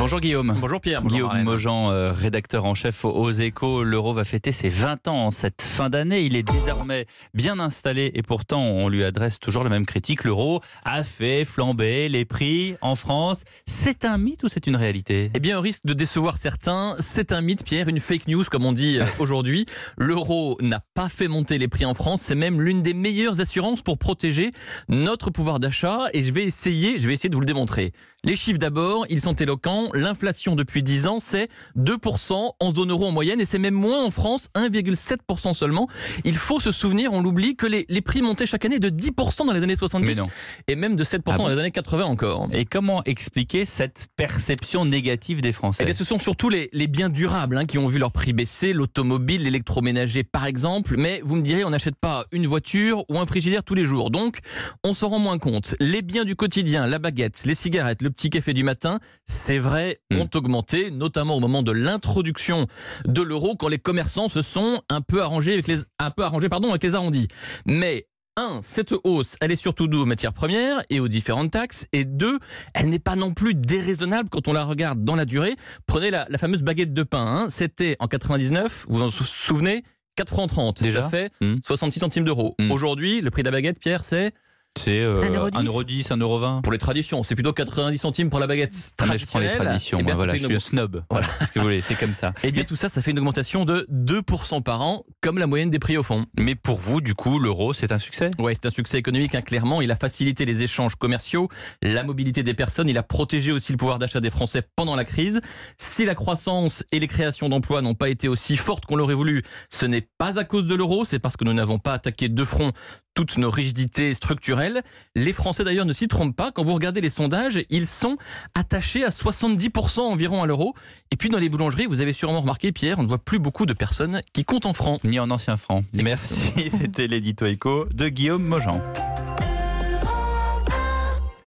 Bonjour Guillaume. Bonjour Pierre. Bonjour Guillaume Marlène. Mogent, rédacteur en chef aux Échos. L'euro va fêter ses 20 ans en cette fin d'année. Il est désormais bien installé et pourtant on lui adresse toujours la même critique. L'euro a fait flamber les prix en France. C'est un mythe ou c'est une réalité? Eh bien, au risque de décevoir certains, c'est un mythe, Pierre, une fake news comme on dit aujourd'hui. L'euro n'a pas fait monter les prix en France. C'est même l'une des meilleures assurances pour protéger notre pouvoir d'achat et je vais essayer de vous le démontrer. Les chiffres d'abord, ils sont éloquents. L'inflation depuis 10 ans, c'est 2% en zone euro en moyenne et c'est même moins en France, 1,7% seulement. Il faut se souvenir, on l'oublie, que les prix montaient chaque année de 10% dans les années 70 et même de 7% dans les années 80 encore. Et comment expliquer cette perception négative des Français? Eh bien, ce sont surtout les biens durables qui ont vu leur prix baisser, l'automobile, l'électroménager par exemple. Mais vous me direz, on n'achète pas une voiture ou un frigidaire tous les jours. Donc, on s'en rend moins compte. Les biens du quotidien, la baguette, les cigarettes, le petit café du matin, c'est vrai, ont augmenté, notamment au moment de l'introduction de l'euro, quand les commerçants se sont un peu arrangés avec les arrondis. Mais cette hausse, elle est surtout due aux matières premières et aux différentes taxes. Et 2, elle n'est pas non plus déraisonnable quand on la regarde dans la durée. Prenez la fameuse baguette de pain. C'était en 99, vous vous en souvenez, 4 francs 30. Déjà ça fait 66 centimes d'euros. Aujourd'hui, le prix de la baguette, Pierre, c'est c'est 1,10 €, 1,20 €. pour les traditions, c'est plutôt 90 centimes pour la baguette Mais je prends les traditions, Eh bien, moi, voilà, ça fait je suis un snob. Voilà, ce que vous voulez, c'est comme ça. Et bien tout ça, ça fait une augmentation de 2% par an, comme la moyenne des prix au fond. Mais pour vous, du coup, l'euro, c'est un succès? Oui, c'est un succès économique, clairement. Il a facilité les échanges commerciaux, la mobilité des personnes, il a protégé aussi le pouvoir d'achat des Français pendant la crise. Si la croissance et les créations d'emplois n'ont pas été aussi fortes qu'on l'aurait voulu, ce n'est pas à cause de l'euro, c'est parce que nous n'avons pas attaqué de front toutes nos rigidités structurelles. Les Français d'ailleurs ne s'y trompent pas. Quand vous regardez les sondages, ils sont attachés à 70% environ à l'euro. Et puis dans les boulangeries, vous avez sûrement remarqué, Pierre, on ne voit plus beaucoup de personnes qui comptent en francs. Ni en ancien francs. Merci, c'était l'édito Écho de Guillaume Mogent.